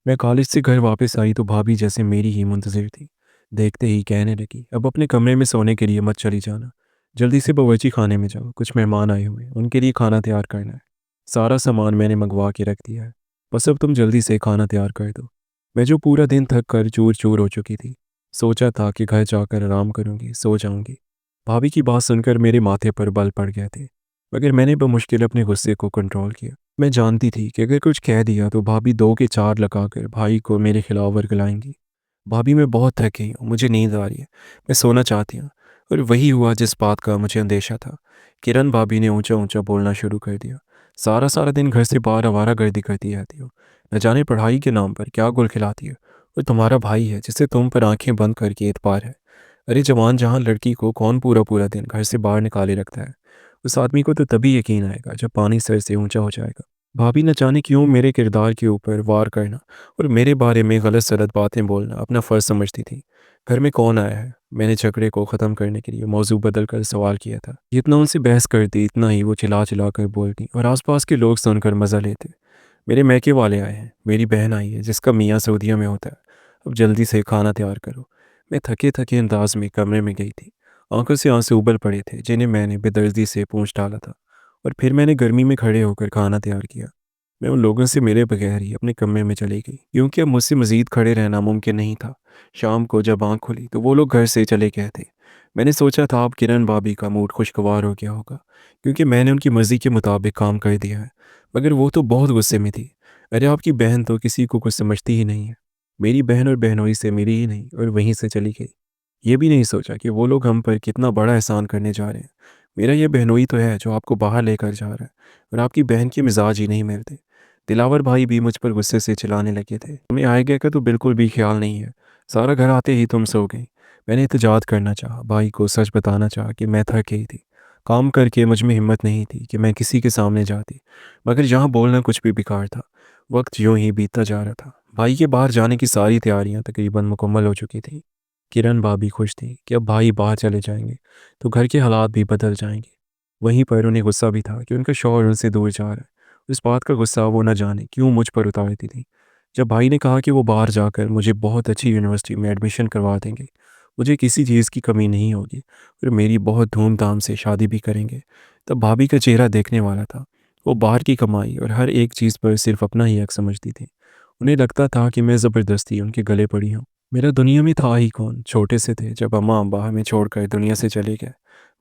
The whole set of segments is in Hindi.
मैं कॉलेज से घर वापस आई तो भाभी जैसे मेरी ही मुंतज़िर थी। देखते ही कहने लगी, अब अपने कमरे में सोने के लिए मत चली जाना। जल्दी से बावर्ची खाने में जाओ, कुछ मेहमान आए हुए हैं, उनके लिए खाना तैयार करना है। सारा सामान मैंने मंगवा के रख दिया है। बस अब तुम जल्दी से खाना तैयार कर दो। मैं जो पूरा दिन थक कर चूर चूर हो चुकी थी, सोचा था कि घर जाकर आराम करूंगी, सो जाऊंगी। भाभी की बात सुनकर मेरे माथे पर बल पड़ गए थे, मगर मैंने बमुश्किल अपने गुस्से को कंट्रोल किया। मैं जानती थी कि अगर कुछ कह दिया तो भाभी दो के चार लगाकर भाई को मेरे खिलाफ वर्गलाएंगी। भाभी मैं बहुत थक गई हूँ, मुझे नींद आ रही है, मैं सोना चाहती हूँ। और वही हुआ जिस बात का मुझे अंदेशा था। किरण भाभी ने ऊंचा ऊंचा बोलना शुरू कर दिया। सारा सारा दिन घर से बाहर आवारागर्दी करती रहती हो। न जाने पढ़ाई के नाम पर क्या गुल खिलाती हो। और तुम्हारा भाई है जिसे तुम पर आंखें बंद करके एतबार है। अरे जवान जहाँ लड़की को कौन पूरा पूरा दिन घर से बाहर निकाले रखता है। उस आदमी को तो तभी यकीन आएगा जब पानी सर से ऊंचा हो जाएगा। भाभी न जाने क्यों मेरे किरदार के ऊपर वार करना और मेरे बारे में गलत सलत बातें बोलना अपना फ़र्ज समझती थी। घर में कौन आया है? मैंने झगड़े को ख़त्म करने के लिए मौजू बदल कर सवाल किया था। जितना उनसे बहस करती इतना ही वो चिल्ला चिल्ला कर बोलती और आसपास के लोग सुनकर मज़ा लेते। मेरे मैके वाले आए हैं, मेरी बहन आई है जिसका मियाँ सऊदीया में होता है। अब जल्दी से खाना तैयार करो। मैं थके थके अंदाज में कमरे में गई थी। आंखों से आंसू उबल पड़े थे जिन्हें मैंने बेदर्दी से पूंछ डाला था। और फिर मैंने गर्मी में खड़े होकर खाना तैयार किया। मैं उन लोगों से मिले बगैर ही अपने कमरे में चली गई क्योंकि अब मुझसे मज़ीद खड़े रहना मुमकिन नहीं था। शाम को जब आँख खुली तो वो लोग घर से चले गए थे। मैंने सोचा था अब किरण भाभी का मूड खुशगवार हो गया होगा क्योंकि मैंने उनकी मर्ज़ी के मुताबिक काम कर दिया है। मगर वो तो बहुत गुस्से में थी। अरे आपकी बहन तो किसी को कुछ समझती ही नहीं है। मेरी बहन और बहनोई से मिली ही नहीं और वहीं से चली गई। ये भी नहीं सोचा कि वो लोग हम पर कितना बड़ा एहसान करने जा रहे हैं। मेरा ये बहनोई तो है जो आपको बाहर लेकर जा रहा है और आपकी बहन के मिजाज ही नहीं मिलते। दिलावर भाई भी मुझ पर गुस्से से चिल्लाने लगे थे, तुम्हें आए गए का तो बिल्कुल भी ख्याल नहीं है। सारा घर आते ही तुम सो गई। मैंने एहतजाज करना चाहा, भाई को सच बताना चाहा कि मैं थक गई थी। काम करके मुझ में हिम्मत नहीं थी कि मैं किसी के सामने जाती, मगर यहाँ बोलना कुछ भी बेकार था। वक्त यूं ही बीतता जा रहा था। भाई के बाहर जाने की सारी तैयारियां तकरीबन मुकम्मल हो चुकी थी। किरण भाभी खुश थी कि अब भाई बाहर चले जाएंगे तो घर के हालात भी बदल जाएंगे। वहीं पर उन्हें गुस्सा भी था कि उनका शौहर उनसे दूर जा रहा है। इस बात का गुस्सा वो न जाने क्यों मुझ पर उतारती थी। जब भाई ने कहा कि वो बाहर जाकर मुझे बहुत अच्छी यूनिवर्सिटी में एडमिशन करवा देंगे, मुझे किसी चीज़ की कमी नहीं होगी और मेरी बहुत धूमधाम से शादी भी करेंगे, तब भाभी का चेहरा देखने वाला था। वो बाहर की कमाई और हर एक चीज़ पर सिर्फ अपना ही हक समझती थी। उन्हें लगता था कि मैं ज़बरदस्ती उनके गले पड़ी हूँ। मेरा दुनिया में था ही कौन? छोटे से थे जब अम्मा अब्बा हमें छोड़कर दुनिया से चले गए।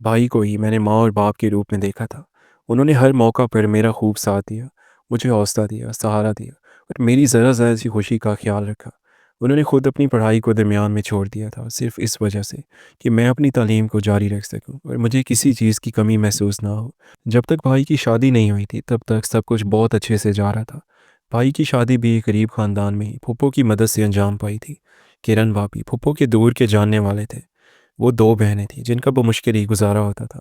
भाई को ही मैंने माँ और बाप के रूप में देखा था। उन्होंने हर मौका पर मेरा खूब साथ दिया, मुझे हौसला दिया, सहारा दिया और मेरी ज़रा-ज़रा सी खुशी का ख्याल रखा। उन्होंने खुद अपनी पढ़ाई को दरमियान में छोड़ दिया था, सिर्फ़ इस वजह से कि मैं अपनी तालीम को जारी रख सकूँ और मुझे किसी चीज़ की कमी महसूस ना हो। जब तक भाई की शादी नहीं हुई थी, तब तक सब कुछ बहुत अच्छे से जा रहा था। भाई की शादी भी एक गरीब ख़ानदान में ही फूफो की मदद से अंजाम पाई थी। किरण भाभी फूफो के दूर के जानने वाले थे। वो 2 बहनें थीं जिनका बमुश्किल ही गुज़ारा होता था।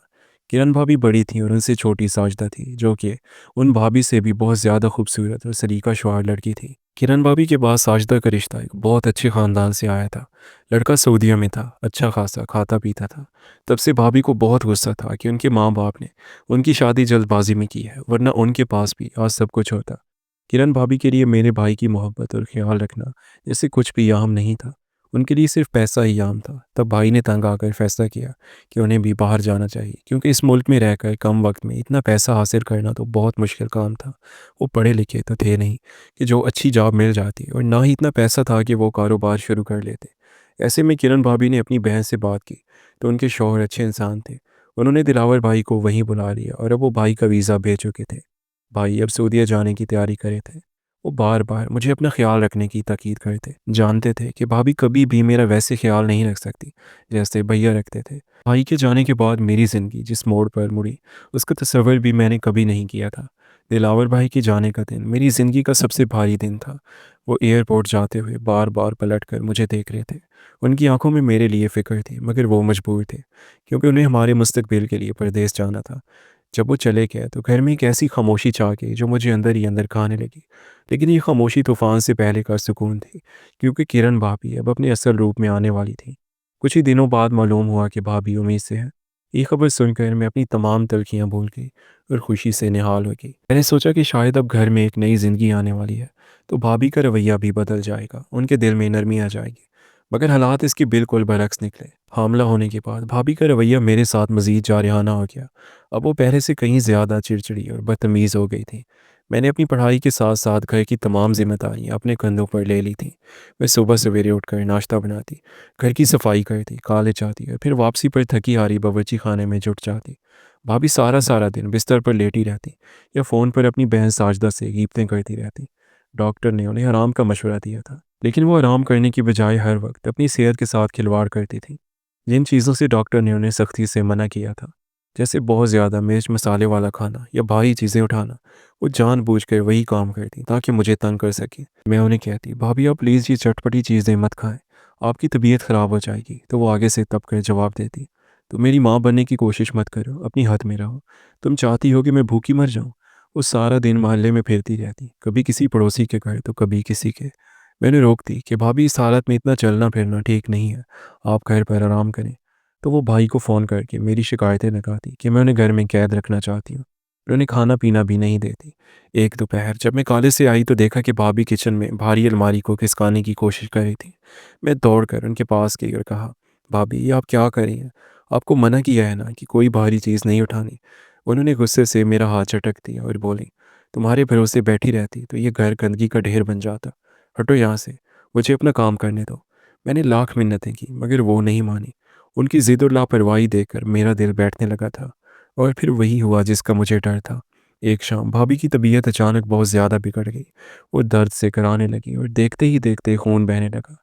किरण भाभी बड़ी थीं और उनसे छोटी साजदा थी, जो कि उन भाभी से भी बहुत ज़्यादा खूबसूरत और सलीका-शुमार लड़की थी। किरण भाभी के बाद साजदा का रिश्ता एक बहुत अच्छे ख़ानदान से आया था। लड़का सऊदीया में था, अच्छा खासा खाता-पीता था। तब से भाभी को बहुत गुस्सा था कि उनके माँ-बाप ने उनकी शादी जल्दबाज़ी में की है, वरना उनके पास भी आज सब कुछ होता। किरण भाभी के लिए मेरे भाई की मोहब्बत और ख्याल रखना जैसे कुछ भी आम नहीं था। उनके लिए सिर्फ पैसा ही आम था। तब भाई ने तंग आकर फैसला किया कि उन्हें भी बाहर जाना चाहिए क्योंकि इस मुल्क में रहकर कम वक्त में इतना पैसा हासिल करना तो बहुत मुश्किल काम था। वो पढ़े लिखे तो थे नहीं कि जो अच्छी जॉब मिल जाती और ना ही इतना पैसा था कि वो कारोबार शुरू कर लेते। ऐसे में किरण भाभी ने अपनी बहन से बात की तो उनके शौहर अच्छे इंसान थे। उन्होंने दिलावर भाई को वहीं बुला लिया और अब वो भाई का वीज़ा भेज चुके थे। भाई अब सऊदीया जाने की तैयारी करे थे। वो बार-बार मुझे अपना ख़्याल रखने की ताकीद करते। जानते थे कि भाभी कभी भी मेरा वैसे ख़्याल नहीं रख सकती, जैसे भैया रखते थे। भाई के जाने के बाद मेरी ज़िंदगी जिस मोड़ पर मुड़ी, उसका तसव्वुर भी मैंने कभी नहीं किया था। दिलावर भाई के जाने का दिन मेरी ज़िंदगी का सबसे भारी दिन था। वो एयरपोर्ट जाते हुए बार-बार पलटकर मुझे देख रहे थे। उनकी आँखों में मेरे लिए फ़िक्र थी, मगर वो मजबूर थे, क्योंकि उन्हें हमारे मुस्तकबिल के लिए परदेस जाना था। जब वो चले गए तो घर में एक ऐसी खामोशी छा गई जो मुझे अंदर ही अंदर खाने लगी। लेकिन ये खामोशी तूफान से पहले का सुकून थी, क्योंकि किरण भाभी अब अपने असल रूप में आने वाली थी। कुछ ही दिनों बाद मालूम हुआ कि भाभी उम्मीद से है। ये खबर सुनकर मैं अपनी तमाम तलखियाँ भूल गई और खुशी से निहाल हो गई। मैंने सोचा कि शायद अब घर में एक नई ज़िंदगी आने वाली है, तो भाभी का रवैया भी बदल जाएगा, उनके दिल में नरमी आ जाएगी। मगर हालात इसके बिल्कुल बरअक्स निकले। हामला होने के बाद भाभी का रवैया मेरे साथ मज़ीद जारहाना हो गया। अब वो पहले से कहीं ज़्यादा चिड़चिड़ी और बदतमीज़ हो गई थी। मैंने अपनी पढ़ाई के साथ साथ घर की तमाम ज़िम्मेदारियाँ अपने कंधों पर ले ली थीं। मैं सुबह सवेरे उठकर नाश्ता बनाती, घर की सफाई करती, कॉलेज जाती और फिर वापसी पर थकी हारी बावर्ची खाने में जुट जाती। भाभी सारा सारा दिन बिस्तर पर लेटी रहती या फ़ोन पर अपनी बहन साजदा से गीपतें करती रहती। डॉक्टर ने उन्हें आराम का मशवरा दिया था, लेकिन वो आराम करने की बजाय हर वक्त अपनी सेहत के साथ खिलवाड़ करती थी। जिन चीज़ों से डॉक्टर ने उन्हें सख्ती से मना किया था, जैसे बहुत ज़्यादा मिर्च मसाले वाला खाना या भारी चीज़ें उठाना, वो जानबूझकर वही काम करती ताकि मुझे तंग कर सके। मैं उन्हें कहती, भाभी आप प्लीज़ ये चटपटी चीज़ें मत खाएं, आपकी तबीयत ख़राब हो जाएगी। तो वो आगे से तब कर जवाब देती, तुम मेरी माँ बनने की कोशिश मत करो, अपनी हद में रहो। तुम चाहती हो कि मैं भूखी मर जाऊँ। वो सारा दिन मोहल्ले में फिरती रहती, कभी किसी पड़ोसी के घर तो कभी किसी के। मैंने रोक दी कि भाभी इस हालत में इतना चलना फिरना ठीक नहीं है, आप घर पर आराम करें। तो वो भाई को फ़ोन करके मेरी शिकायतें लगाती कि मैं उन्हें घर में कैद रखना चाहती हूँ और उन्हें खाना पीना भी नहीं देती। एक दोपहर जब मैं कॉलेज से आई तो देखा कि भाभी किचन में भारी अलमारी को खिसकाने की कोशिश कर रही थी। मैं दौड़कर उनके पास गई और कहा, भाभी ये आप क्या कर रही हैं? आपको मना किया है ना कि कोई भारी चीज़ नहीं उठानी। उन्होंने गुस्से से मेरा हाथ झटक दिया और बोली, तुम्हारे भरोसे बैठी रहती तो ये घर गंदगी का ढेर बन जाता। हटो यहाँ से, मुझे अपना काम करने दो। मैंने लाख मिन्नतें की मगर वो नहीं मानी। उनकी ज़िद और लापरवाही देखकर मेरा दिल बैठने लगा था और फिर वही हुआ जिसका मुझे डर था। एक शाम भाभी की तबीयत अचानक बहुत ज़्यादा बिगड़ गई। वो दर्द से कराने लगी और देखते ही देखते खून बहने लगा।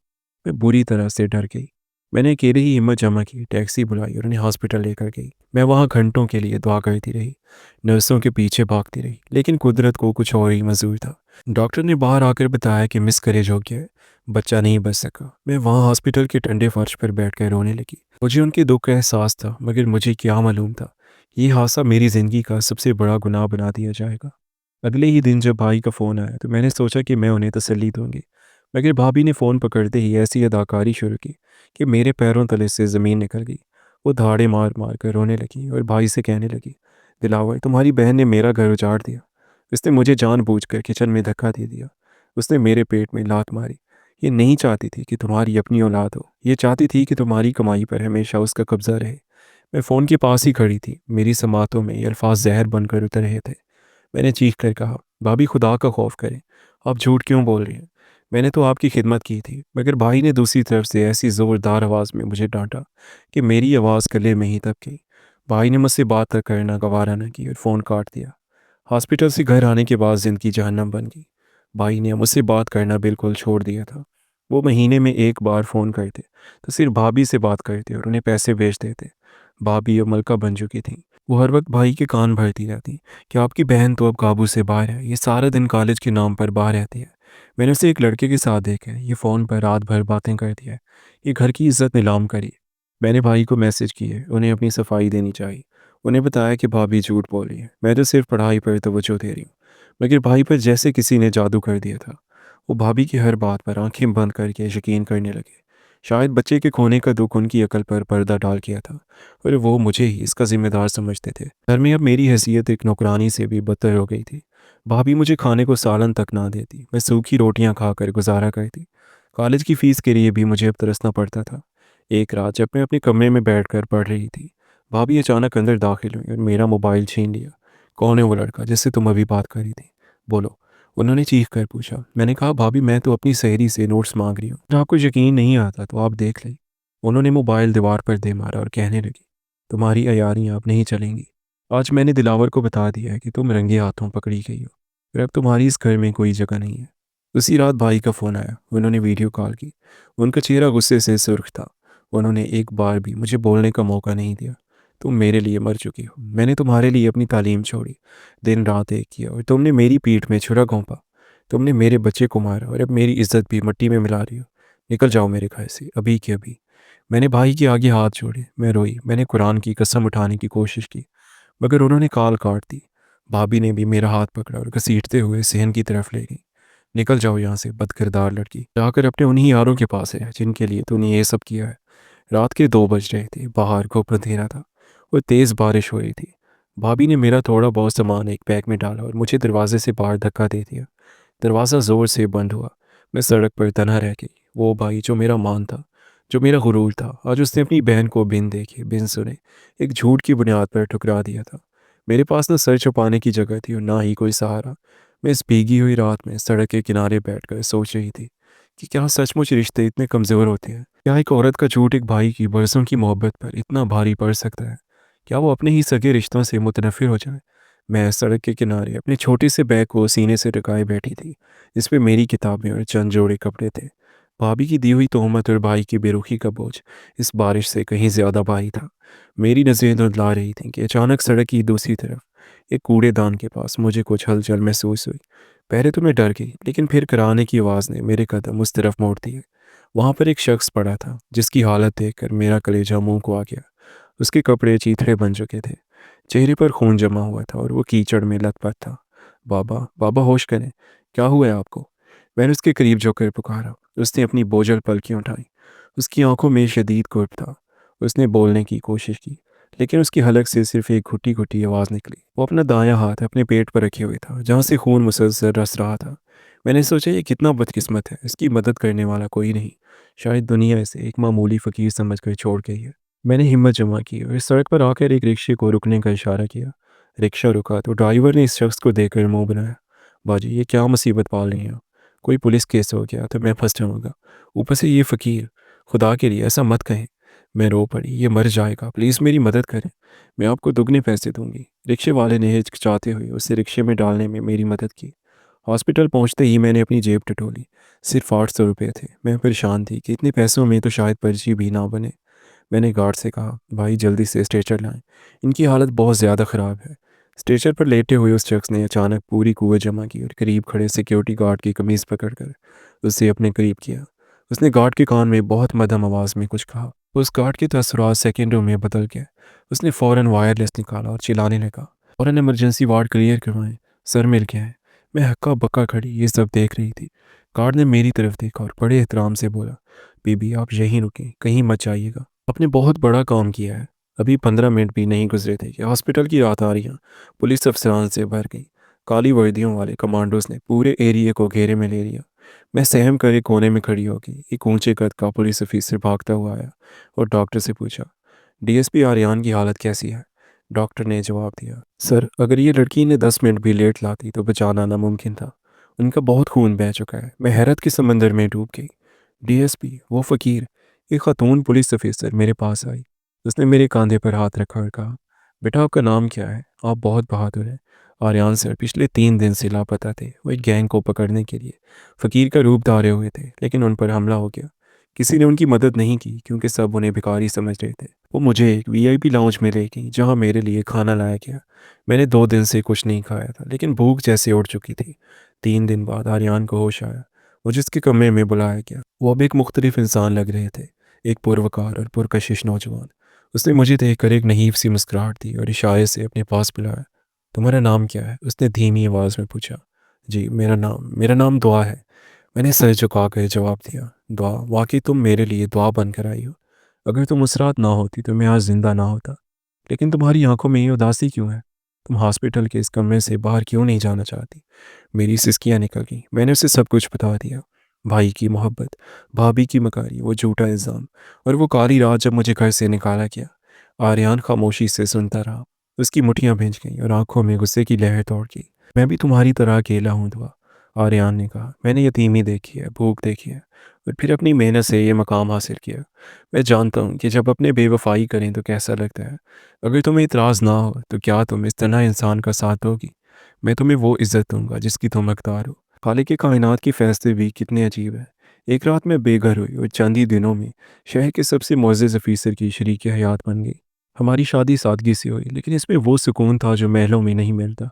मैं बुरी तरह से डर गई। मैंने अकेले ही हिम्मत जमा की, टैक्सी बुलाई और उन्हें हॉस्पिटल लेकर गई। मैं वहाँ घंटों के लिए दुआ करती रही, नर्सों के पीछे भागती रही, लेकिन कुदरत को कुछ और ही मंजूर था। डॉक्टर ने बाहर आकर बताया कि मिसकैरेज हो गया है, बच्चा नहीं बच सका। मैं वहाँ हॉस्पिटल के ठंडे फर्श पर बैठकर रोने लगी। मुझे उनके दुख का एहसास था, मगर मुझे क्या मालूम था ये हादसा मेरी ज़िंदगी का सबसे बड़ा गुनाह बना दिया जाएगा। अगले ही दिन जब भाई का फ़ोन आया तो मैंने सोचा कि मैं उन्हें तसल्ली दूंगी, मगर भाभी ने फ़ोन पकड़ते ही ऐसी अदाकारी शुरू की कि मेरे पैरों तले से ज़मीन निकल गई। वो धाड़े मार मार कर रोने लगी और भाई से कहने लगी, दिलावर तुम्हारी बहन ने मेरा घर उजाड़ दिया। उसने मुझे जानबूझकर किचन में धक्का दे दिया। उसने मेरे पेट में लात मारी। ये नहीं चाहती थी कि तुम्हारी अपनी औलाद हो, ये चाहती थी कि तुम्हारी कमाई पर हमेशा उसका कब्जा रहे। मैं फ़ोन के पास ही खड़ी थी, मेरी समातों में ये अल्फाज जहर बनकर उतर रहे थे। मैंने चीख कर कहा, भाभी खुदा का खौफ करें, आप झूठ क्यों बोल रही हैं? मैंने तो आपकी खिदमत की थी। मगर भाई ने दूसरी तरफ से ऐसी ज़ोरदार आवाज़ में मुझे डांटा कि मेरी आवाज़ गले में ही दब गई। भाई ने मुझसे बात तक करना गवारा न की और फ़ोन काट दिया। हॉस्पिटल से घर आने के बाद ज़िंदगी जहन्नम बन गई। भाई ने मुझसे बात करना बिल्कुल छोड़ दिया था। वो महीने में एक बार फ़ोन करते तो सिर्फ भाभी से बात करते और उन्हें पैसे भेज देते। भाभी अब मलका बन चुकी थी। वो हर वक्त भाई के कान भरती रहती कि आपकी बहन तो अब काबू से बाहर है, ये सारा दिन कॉलेज के नाम पर बाहर रहती है। मैंने उसे एक लड़के के साथ देखा है, ये फ़ोन पर रात भर बातें करती है, ये घर की इज्जत नीलाम करी। मैंने भाई को मैसेज किए, उन्हें अपनी सफाई देनी चाहिए। उन्हें बताया कि भाभी झूठ बोल रही है, मैं तो सिर्फ पढ़ाई पर तवज्जो दे रही हूँ। मगर भाई पर जैसे किसी ने जादू कर दिया था। वो भाभी की हर बात पर आंखें बंद करके यकीन करने लगे। शायद बच्चे के खोने का दुख उनकी अकल पर पर्दा डाल गया था और वो मुझे ही इसका जिम्मेदार समझते थे। घर में अब मेरी हैसियत एक नौकरानी से भी बदतर हो गई थी। भाभी मुझे खाने को सालन तक ना देती, मैं सूखी रोटियां खाकर गुजारा करती। कॉलेज की फ़ीस के लिए भी मुझे अब तरसना पड़ता था। एक रात जब मैं अपने कमरे में बैठकर पढ़ रही थी, भाभी अचानक अंदर दाखिल हुई और मेरा मोबाइल छीन लिया। कौन है वो लड़का जिससे तुम अभी बात कर रही थी? बोलो, उन्होंने चीख कर पूछा। मैंने कहा, भाभी मैं तो अपनी सहेली से नोट्स मांग रही हूँ, अगर आपको यकीन नहीं आता तो आप देख लें। उन्होंने मोबाइल दीवार पर दे मारा और कहने लगी, तुम्हारी अयारियाँ अब नहीं चलेंगी। आज मैंने दिलावर को बता दिया है कि तुम रंगे हाथों पकड़ी गई हो और अब तुम्हारी इस घर में कोई जगह नहीं है। उसी रात भाई का फ़ोन आया, उन्होंने वीडियो कॉल की। उनका चेहरा गुस्से से सुर्ख था। उन्होंने एक बार भी मुझे बोलने का मौका नहीं दिया। तुम मेरे लिए मर चुकी हो, मैंने तुम्हारे लिए अपनी तालीम छोड़ी, दिन रात एक किया और तुमने मेरी पीठ में छुरा घोंपा। तुमने मेरे बच्चे को मारा और अब मेरी इज्जत भी मिट्टी में मिला रही हो। निकल जाओ मेरे घर से अभी के अभी। मैंने भाई के आगे हाथ जोड़े, मैं रोई, मैंने कुरान की कसम उठाने की कोशिश की, मगर उन्होंने कॉल काट दी। भाभी ने भी मेरा हाथ पकड़ा और घसीटते हुए सहन की तरफ ले गई। निकल जाओ यहाँ से बदकिरदार लड़की, जाकर अपने उन्हीं यारों के पास है जिनके लिए तूने ये सब किया है। रात के 2 बज रहे थे, बाहर खूब अंधेरा था। और तेज़ बारिश हो रही थी। भाभी ने मेरा थोड़ा बहुत सामान एक बैग में डाला और मुझे दरवाजे से बाहर धक्का दे दिया। दरवाज़ा ज़ोर से बंद हुआ। मैं सड़क पर तन्हा रह गई। वो भाई जो मेरा मान था, जो मेरा गुरूर था, आज उसने अपनी बहन को बिन देखे, बिन सुने, एक झूठ की बुनियाद पर ठुकरा दिया था। मेरे पास ना सर छुपाने की जगह थी और ना ही कोई सहारा। मैं इस भीगी हुई रात में सड़क के किनारे बैठकर सोच रही थी कि क्या सचमुच रिश्ते इतने कमज़ोर होते हैं? क्या एक औरत का झूठ एक भाई की बरसों की मोहब्बत पर इतना भारी पड़ सकता है? क्या वो अपने ही सगे रिश्तों से मुतनफ़िर हो जाए? मैं सड़क के किनारे अपने छोटे से बैग को सीने से टिकाए बैठी थी, जिसपे मेरी किताबें और चंद जोड़े कपड़े थे। भाभी की दी हुई तोहमत और भाई की बेरुखी का बोझ इस बारिश से कहीं ज़्यादा भारी था। मेरी नज़रें धुंधला रही थीं कि अचानक सड़क की दूसरी तरफ एक कूड़ेदान के पास मुझे कुछ हलचल महसूस हुई। पहले तो मैं डर गई, लेकिन फिर कराने की आवाज़ ने मेरे कदम उस तरफ मोड़ दिए। वहाँ पर एक शख्स पड़ा था, जिसकी हालत देखकर मेरा कलेजा मुंह को आ गया। उसके कपड़े चीथड़े बन चुके थे, चेहरे पर खून जमा हुआ था और वो कीचड़ में लथपथ था। बाबा, बाबा होश करें, क्या हुआ है आपको? मैंने उसके करीब झुककर पुकारा। उसने अपनी बोझल पलकें उठाई। उसकी आंखों में शदीद कुर्ब था। उसने बोलने की कोशिश की, लेकिन उसकी हलक से सिर्फ एक घुटी घुटी आवाज़ निकली। वो अपना दायां हाथ अपने पेट पर रखे हुए था, जहाँ से खून मुसलसल रस रहा था। मैंने सोचा ये कितना बदकिस्मत है, इसकी मदद करने वाला कोई नहीं। शायद दुनिया इसे एक मामूली फ़कीर समझकर छोड़ गई है। मैंने हिम्मत जमा की और इस सड़क पर आकर एक रिक्शे को रुकने का इशारा किया। रिक्शा रुका तो ड्राइवर ने इस शख्स को देखकर मुंह बनाया। बाजी, ये क्या मुसीबत पाल रही हैं आप? कोई पुलिस केस हो गया तो मैं फंस जाऊंगा। ऊपर से ये फ़कीर, खुदा के लिए ऐसा मत कहें। मैं रो पड़ी। ये मर जाएगा, प्लीज़ मेरी मदद करें। मैं आपको दुगने पैसे दूंगी। रिक्शे वाले ने हिचकिचाते हुए उसे रिक्शे में डालने में मेरी मदद की। हॉस्पिटल पहुंचते ही मैंने अपनी जेब टटोली। सिर्फ 800 रुपये थे। मैं परेशान थी कि इतने पैसों में तो शायद पर्ची भी ना बने। मैंने गार्ड से कहा, भाई जल्दी से स्ट्रेचर लाएं, इनकी हालत बहुत ज़्यादा ख़राब है। स्ट्रेचर पर लेटे हुए उस शख्स ने अचानक पूरी कुव्वत जमा की और करीब खड़े सिक्योरिटी गार्ड की कमीज़ पकड़कर उसे अपने करीब किया। उसने गार्ड के कान में बहुत मध्यम आवाज़ में कुछ कहा। उस गार्ड के तसुरात सेकेंडों में बदल गए। उसने फ़ौरन वायरलेस निकाला और चिल्लाने लगा, फ़ौरन इमरजेंसी वार्ड क्लियर करवाएं, सर मिल गया है। मैं हक्का बक्का खड़ी ये सब देख रही थी। गार्ड ने मेरी तरफ देखा और बड़े एहतराम से बोला, बीबी आप यहीं रुकें, कहीं मत जाइएगा। आपने बहुत बड़ा काम किया है। अभी 15 मिनट भी नहीं गुजरे थे कि हॉस्पिटल की रातारियाँ पुलिस अफसरान से भर गईं। काली वर्दियों वाले कमांडोज ने पूरे एरिया को घेरे में ले लिया। मैं सहम कर एक कोने में खड़ी हो गई। एक ऊंचे कद का पुलिस ऑफिसर भागता हुआ आया और डॉक्टर से पूछा, डीएसपी आर्यान की हालत कैसी है? डॉक्टर ने जवाब दिया, सर अगर ये लड़की ने 10 मिनट भी लेट लाती तो बचाना नामुमकिन था। उनका बहुत खून बह चुका है। मैं हैरत के समंदर में डूब गई। डीएसपी, वो फ़कीर, एक खातून पुलिस ऑफिसर मेरे पास आई। उसने मेरे कंधे पर हाथ रखा और कहा, बेटा आपका नाम क्या है? आप बहुत बहादुर हैं। आर्यन सर पिछले 3 दिन से लापता थे। वो एक गैंग को पकड़ने के लिए फ़कीर का रूप धारे हुए थे, लेकिन उन पर हमला हो गया। किसी ने उनकी मदद नहीं की क्योंकि सब उन्हें भिखारी समझ रहे थे। वो मुझे एक वीआईपी लाउंज में ले गई जहाँ मेरे लिए खाना लाया गया। मैंने 2 दिन से कुछ नहीं खाया था, लेकिन भूख जैसे उड़ चुकी थी। 3 दिन बाद आर्यन को होश आया। मुझे उसके कमरे में बुलाया गया। वो अब एक मुख्तलिफ इंसान लग रहे थे, एक पुरवकार और पुरकशिश नौजवान। उसने मुझे देखकर एक नहीफ सी मुस्कुराहट दी और इशारे से अपने पास बुलाया। तुम्हारा नाम क्या है? उसने धीमी आवाज़ में पूछा। जी मेरा नाम दुआ है। मैंने सर झुकाकर जवाब दिया, दुआ, वाकई तुम मेरे लिए दुआ बनकर आई हो। अगर तुम उस रात ना होती तो मैं आज जिंदा ना होता। लेकिन तुम्हारी आंखों में ये उदासी क्यों है? तुम हॉस्पिटल के इस कमरे से बाहर क्यों नहीं जाना चाहती? मेरी सिसकियां निकल गईं। मैंने उसे सब कुछ बता दिया। भाई की मोहब्बत, भाभी की मकारी, वो झूठा इल्ज़ाम और वो काली रात जब मुझे घर से निकाला गया। आर्यन खामोशी से सुनता रहा। उसकी मुठ्ठियां भींच गईं और आंखों में गुस्से की लहर दौड़ गई। मैं भी तुम्हारी तरह अकेला हूँ दुआ, आर्यन ने कहा। मैंने यतीमी देखी है, भूख देखी है, और फिर अपनी मेहनत से ये मकाम हासिल किया। मैं जानता हूँ कि जब अपने बेवफाई करें तो कैसा लगता है। अगर तुम्हें इतराज़ ना हो तो क्या तुम इस तरह इंसान का साथ दोगी? मैं तुम्हें वो इज़्ज़त दूंगा जिसकी तुम हकदार हो। खालिक कायनात के फैसले भी कितने अजीब हैं। एक रात में बेघर हुई और चंद ही दिनों में शहर के सबसे मुअज़्ज़ज़ अफीसर की शरीक हयात बन गई। हमारी शादी सादगी से हुई, लेकिन इसमें वो सुकून था जो महलों में नहीं मिलता।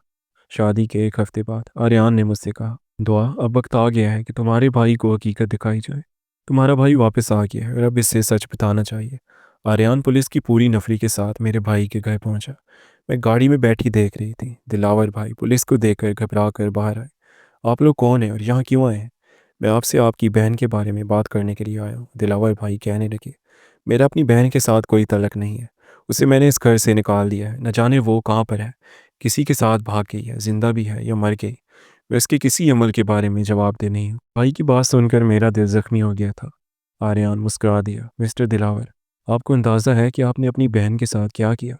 शादी के एक हफ्ते बाद आर्यन ने मुझसे कहा, दुआ, अब वक्त आ गया है कि तुम्हारे भाई को हकीकत दिखाई जाए। तुम्हारा भाई वापस आ गया है और अब इससे सच बताना चाहिए। आर्यन पुलिस की पूरी नफरी के साथ मेरे भाई के घर पहुंचा। मैं गाड़ी में बैठी देख रही थी। दिलावर भाई पुलिस को देखकर घबरा कर बाहर आए। आप लोग कौन हैं और यहाँ क्यों आए हैं? मैं आपसे आपकी बहन के बारे में बात करने के लिए आया हूँ, दिलावर भाई कहने लगे। मेरा अपनी बहन के साथ कोई तल्लक नहीं है। उसे मैंने इस घर से निकाल दिया है। न जाने वो कहाँ पर है, किसी के साथ भाग गई है, ज़िंदा भी है या मर गई। मैं इसके किसी अमल के बारे में जवाबदेह नहीं हूँ। भाई की बात सुनकर मेरा दिल ज़ख्मी हो गया था। आर्यन मुस्कुरा दिया। मिस्टर दिलावर, आपको अंदाज़ा है कि आपने अपनी बहन के साथ क्या किया?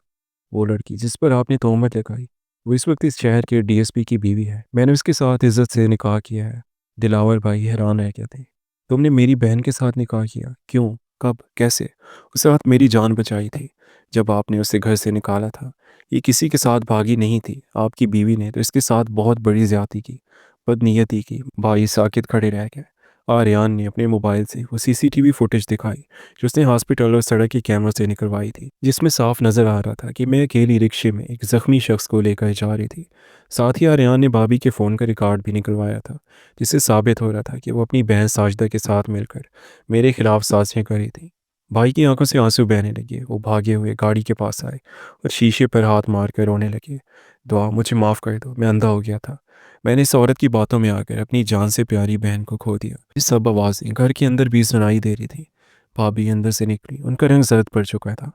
वो लड़की जिस पर आपने तोहमत लगाई, वो इस वक्त इस शहर के डीएसपी की बीवी है। मैंने उसके साथ इज्जत से निकाह किया है। दिलावर भाई हैरान रह गए थे। तुमने मेरी बहन के साथ निकाह किया? क्यों? कब? कैसे? उस वक्त मेरी जान बचाई थी जब आपने उसे घर से निकाला था। ये किसी के साथ भागी नहीं थी। आपकी बीवी ने तो इसके साथ बहुत बड़ी ज्यादती की, बदनीयती की। भाई साकित खड़े रह गए। आर्यन ने अपने मोबाइल से वो सीसीटीवी फुटेज दिखाई जो उसने हॉस्पिटल और सड़क के कैमरों से निकलवाई थी, जिसमें साफ नजर आ रहा था कि मैं अकेली रिक्शे में एक जख्मी शख्स को लेकर जा रही थी। साथ ही आर्यन ने भाभी के फ़ोन का रिकॉर्ड भी निकलवाया था, जिससे साबित हो रहा था कि वो अपनी बहन साजिदा के साथ मिलकर मेरे खिलाफ साजिशें कर रही थी। भाई की आंखों से आंसू बहने लगे। वो भागे हुए गाड़ी के पास आए और शीशे पर हाथ मार कर रोने लगे। दुआ, मुझे माफ़ कर दो, मैं अंधा हो गया था। मैंने इस औरत की बातों में आकर अपनी जान से प्यारी बहन को खो दिया। ये सब आवाज़ें घर के अंदर भी सुनाई दे रही थी। भाभी अंदर से निकली। उनका रंग जर्द पड़ चुका था।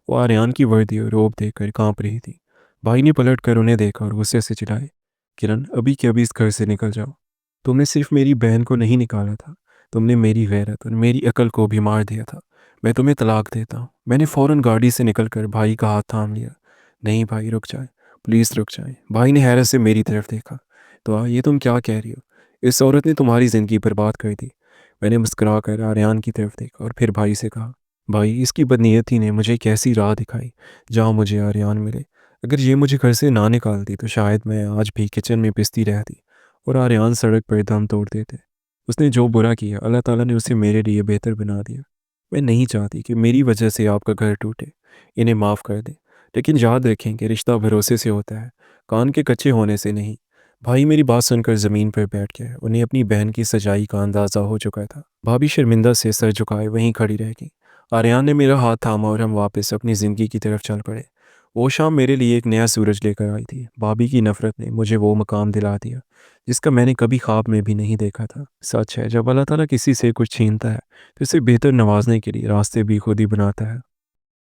वो आर्यन की वर्दी और रोब देखकर कांप रही थी। भाई ने पलट कर उन्हें देखा और गुस्से से चिल्लाए, किरण, अभी के अभी इस घर से निकल जाओ। तुमने सिर्फ मेरी बहन को नहीं निकाला था, तुमने मेरी गैरत और मेरी अकल को भी मार दिया था। मैं तुम्हें तलाक देता हूँ। मैंने फ़ौरन गाड़ी से निकलकर भाई का हाथ थाम लिया। नहीं भाई, रुक जाए, प्लीज़ रुक जाए। भाई ने हैरत से मेरी तरफ देखा। तो ये तुम क्या कह रही हो? इस औरत ने तुम्हारी ज़िंदगी बर्बाद कर दी। मैंने मुस्कुरा कर आर्यन की तरफ देखा और फिर भाई से कहा, भाई, इसकी बदनीयती ने मुझे एक ऐसी राह दिखाई जहाँ मुझे आर्यन मिले। अगर ये मुझे घर से ना निकालती तो शायद मैं आज भी किचन में पिसती रहती और आर्यन सड़क पर दम तोड़ देते। उसने जो बुरा किया, अल्लाह ताला ने उसे मेरे लिए बेहतर बना दिया। मैं नहीं चाहती कि मेरी वजह से आपका घर टूटे। इन्हें माफ़ कर दें, लेकिन याद रखें कि रिश्ता भरोसे से होता है, कान के कच्चे होने से नहीं। भाई मेरी बात सुनकर ज़मीन पर बैठ गया। उन्हें अपनी बहन की सच्चाई का अंदाज़ा हो चुका था। भाभी शर्मिंदा से सर झुकाए वहीं खड़ी रह गई। आर्यन ने मेरा हाथ थामा और हम वापस अपनी ज़िंदगी की तरफ चल पड़े। वो शाम मेरे लिए एक नया सूरज लेकर आई थी। भाभी की नफ़रत ने मुझे वो मकाम दिला दिया जिसका मैंने कभी ख्वाब में भी नहीं देखा था। सच है, जब अल्लाह ताला किसी से कुछ छीनता है तो इसे बेहतर नवाजने के लिए रास्ते भी खुद ही बनाता है।